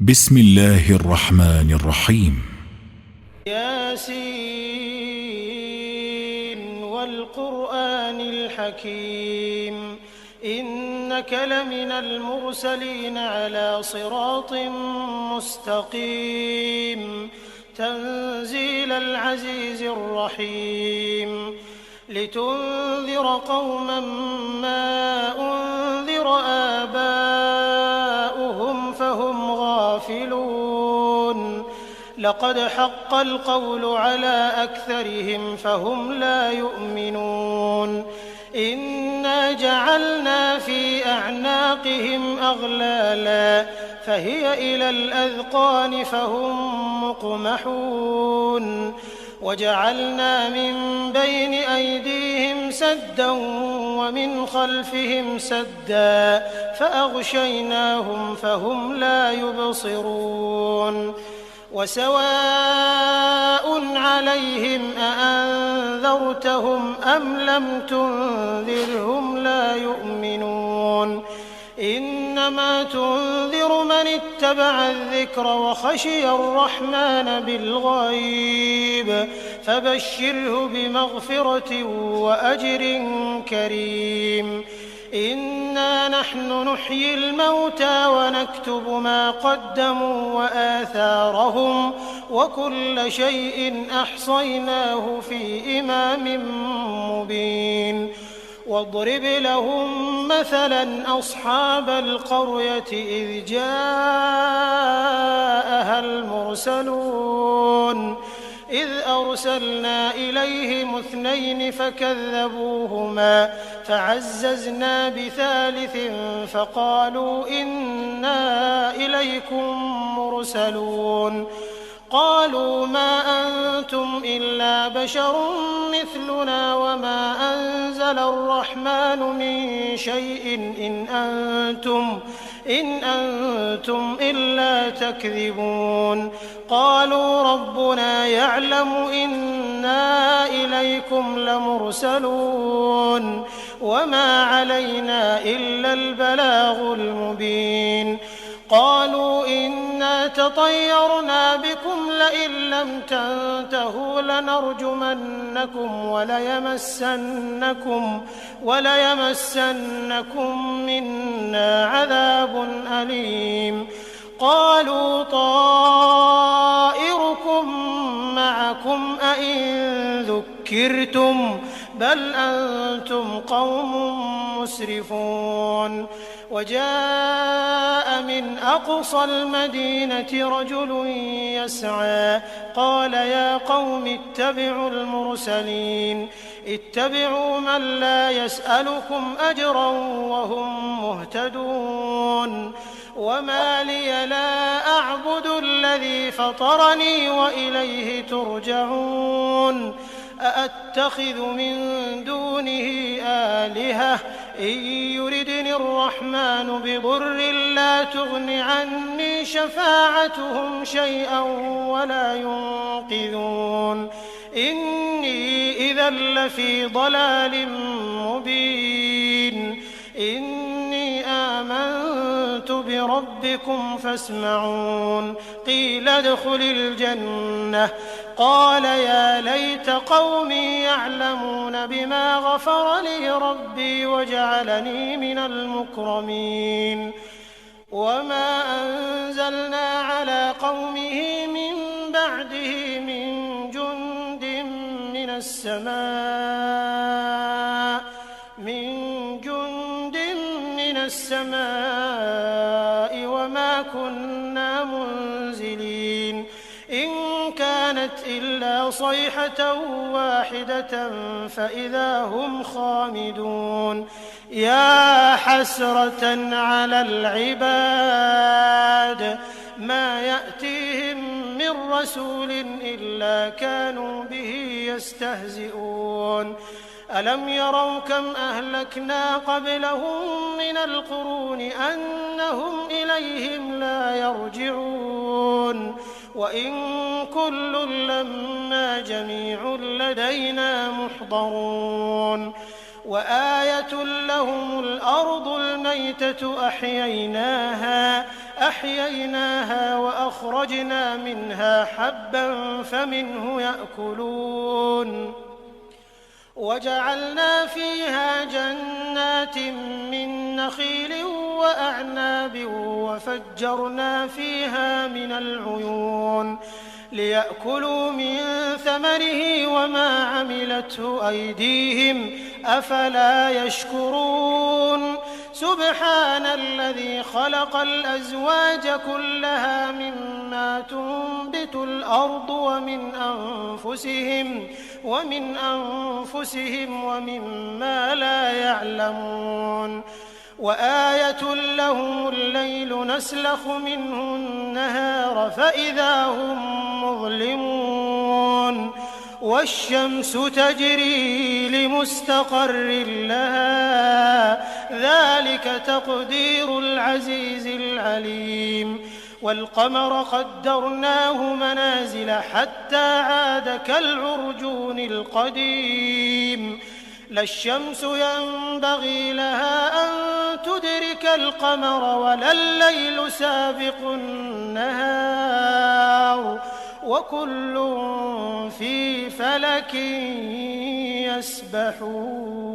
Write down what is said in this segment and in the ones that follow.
بسم الله الرحمن الرحيم. ياسين والقرآن الحكيم إنك لمن المرسلين على صراط مستقيم تنزيل العزيز الرحيم لتنذر قوما ما أنذر آباؤهم فهم غافلون لقد حق القول على أكثرهم فهم لا يؤمنون إنا جعلنا في أعناقهم أغلالا فهي إلى الأذقان فهم مقمحون وجعلنا من بين أيديهم سدا ومن خلفهم سدا فأغشيناهم فهم لا يبصرون وسواء عليهم أأنذرتهم أم لم تنذرهم لا يؤمنون إنما تنذر من اتبع الذكر وخشي الرحمن بالغيب فبشره بمغفرة وأجر كريم إنا نحن نحيي الموتى ونكتب ما قدموا وآثارهم وكل شيء أحصيناه في إمام مبين واضرب لهم مثلا أصحاب القرية إذ جاءها المرسلون إذ أرسلنا إليهم 2 فكذبوهما فعززنا بثالث فقالوا إنا إليكم مرسلون قالوا ما أنتم إلا بشر مثلنا وما أنزل الرحمن من شيء إن أنتم إلا تكذبون قالوا ربنا يعلم إنا إليكم لمرسلون وما علينا إلا البلاغ المبين قالوا إنا تطيرنا بكم لئن لم تنتهوا لنرجمنكم وليمسنكم منا عذاب أليم قالوا طائركم معكم أئن ذكرتم بل أنتم قوم مسرفون وجاء من أقصى المدينة رجل يسعى قال يا قوم اتبعوا المرسلين اتبعوا من لا يسألكم أجرا وهم مهتدون وما لي لا أعبد الذي فطرني وإليه ترجعون أأتخذ من دونه آلهة إن يردني الرحمن بضر لا تغن عني شفاعتهم شيئا ولا ينقذون إني إذا لفي ضلال مبين إني آمنت بربكم فاسمعون قيل ادخل الجنة قال يا ليت قومي يعلمون بما غفر لي ربي وجعلني من المكرمين وما أنزلنا على قومه من بعده من جند من السماء وما كنا منزلين إن كانت إلا صيحة واحدة فإذا هم خامدون يا حسرة على العباد ما يأتيهم من رسول إلا كانوا به يستهزئون ألم يروا كم أهلكنا قبلهم من القرون أنهم إليهم لا يرجعون وإن كل لما جميع لدينا محضرون وآية لهم الأرض الميتة أحييناها فأخرجنا منها حبا فمنه يأكلون وجعلنا فيها جنات من نخيل وأعناب وفجرنا فيها من العيون ليأكلوا من ثمره وما عملته أيديهم أفلا يشكرون سبحان الذي خلق الأزواج كلها مما تنبت الأرض ومن أنفسهم ومما لا يعلمون وآية لهم الليل نسلخ منه النهار فإذا هم مظلمون والشمس تجري لمستقر لها ذلك تقدير العزيز العليم والقمر قدرناه منازل حتى عاد كالعرجون القديم لا الشمس ينبغي لها أن تدرك القمر ولا الليل سابق النهار وكل في فلك يسبحون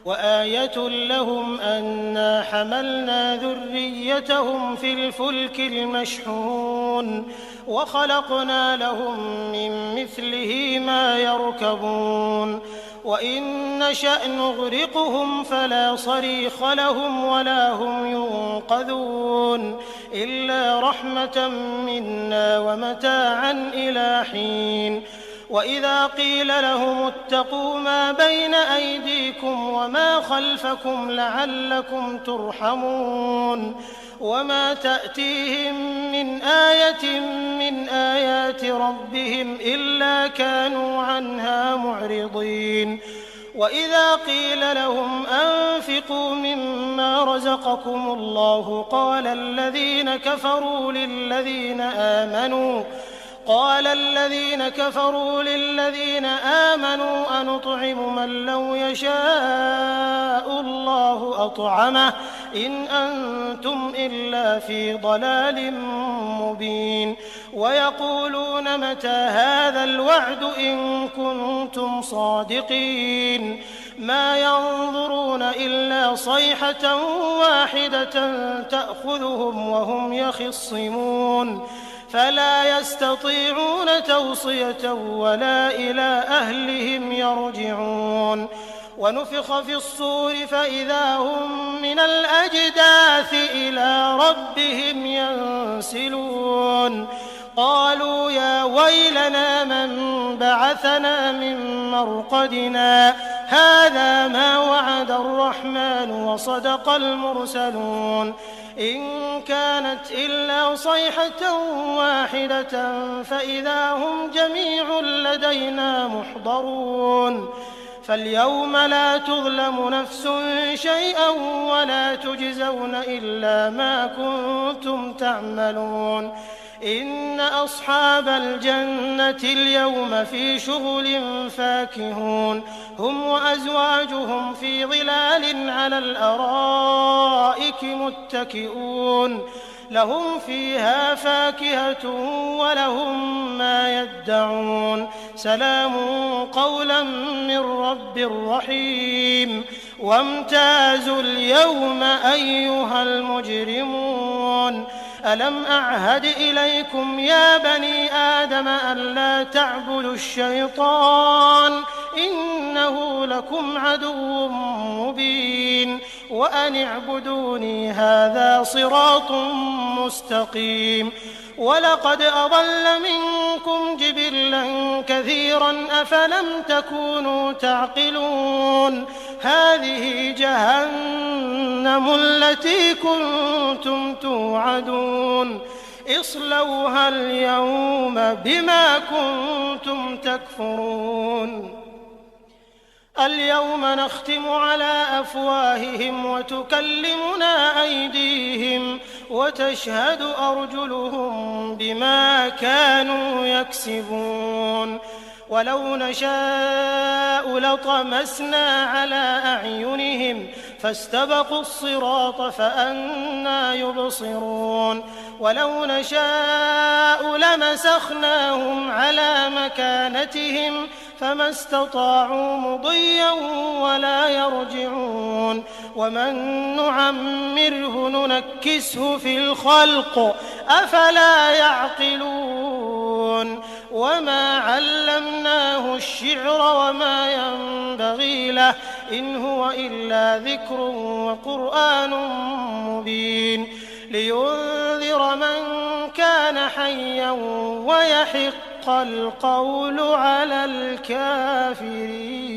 وآية لهم أنا حملنا ذريتهم في الفلك المشحون وخلقنا لهم من مثله ما يركبون وإن نشأ نغرقهم فلا صريخ لهم ولا هم ينقذون إلا رحمة منا ومتاعا إلى حين وإذا قيل لهم اتقوا ما بين أيديكم وما خلفكم لعلكم ترحمون وما تأتيهم من آية من آيات ربهم إلا كانوا عنها معرضين وإذا قيل لهم أنفقوا مما رزقكم الله قال الذين كفروا للذين آمنوا أنطعم من لو يشاء الله أطعمه إن أنتم إلا في ضلال مبين ويقولون متى هذا الوعد إن كنتم صادقين ما ينظرون إلا صيحة واحدة تأخذهم وهم يخصمون فلا يستطيعون توصية ولا إلى أهلهم يرجعون ونفخ في الصور فإذا هم من الأجداث إلى ربهم ينسلون قالوا يا ويلنا من بعثنا من مرقدنا هذا ما وعد الرحمن وصدق المرسلون إن كانت إلا صيحة واحدة فإذا هم جميع لدينا محضرون فاليوم لا تظلم نفس شيئا ولا تجزون إلا ما كنتم تعملون إن أصحاب الجنة اليوم في شغل فاكهون هم وأزواجهم في ظلال على الأرائك متكئون لهم فيها فاكهة ولهم ما يدعون سلام قولا من رب رحيم وامتازوا اليوم أيها المجرمون ألم أعهد إليكم يا بني آدم ألا تعبدوا الشيطان إنه لكم عدو مبين وأن اعبدوني هذا صراط مستقيم ولقد أضل منكم جبلا كثيرا أفلم تكونوا تعقلون هذه جهنم التي كنتم توعدون اصلوها اليوم بما كنتم تكفرون اليوم نختم على أفواههم وتكلمنا أيديهم وتشهد أرجلهم بما كانوا يكسبون ولو نشاء لطمسنا على أعينهم فاستبقوا الصراط فأنى يبصرون ولو نشاء لمسخناهم على مكانتهم فما استطاعوا مضيا ولا يرجعون ومن نعمره ننكسه في الخلق أفلا يعقلون وما علمناه الشعر وما ينبغي له إن هو إلا ذكر وقرآن مبين لينذر من كان حيا ويحق القول على الكافرين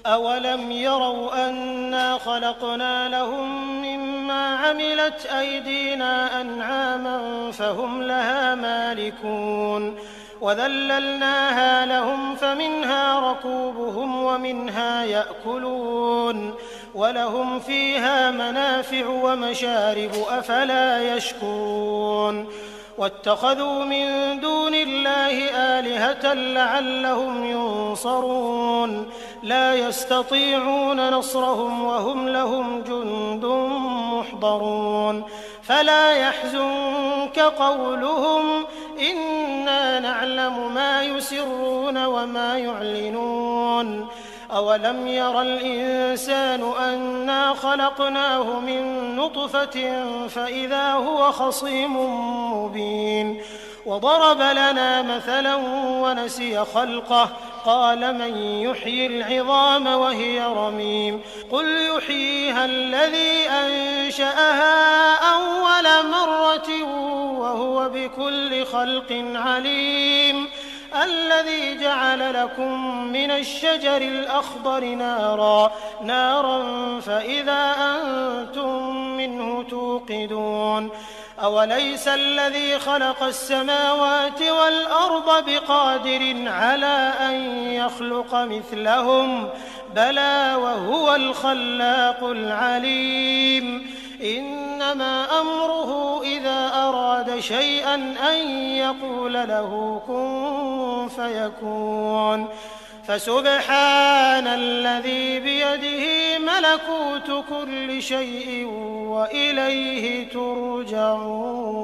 أولم يروا أنا خلقنا لهم مما عملت أيدينا أنعاما فهم لها مالكون وذللناها لهم فمنها ركوبهم ومنها يأكلون ولهم فيها منافع ومشارب أفلا يشكرون واتخذوا من دون الله آلهة لعلهم ينصرون لا يستطيعون نصرهم وهم لهم جند محضرون فلا يحزنك قولهم إنا نعلم ما يسرون وما يعلنون أولم ير الإنسان أنا خلقناه من نطفة فإذا هو خصيم مبين وضرب لنا مثلا ونسي خلقه قال من يحيي العظام وهي رميم قل يحييها الذي أنشأها أول مرة وهو بكل خلق عليم الذي جعل لكم من الشجر الأخضر نارا فإذا أنتم منه توقدون أوليس الذي خلق السماوات والأرض بقادر على أن يخلق مثلهم بلى وهو الخلاق العليم إنما أمره إذا أراد شيئا أن يقول له كن فيكون فسبحان الذي بيده ملكوت كل شيء وإليه ترجعون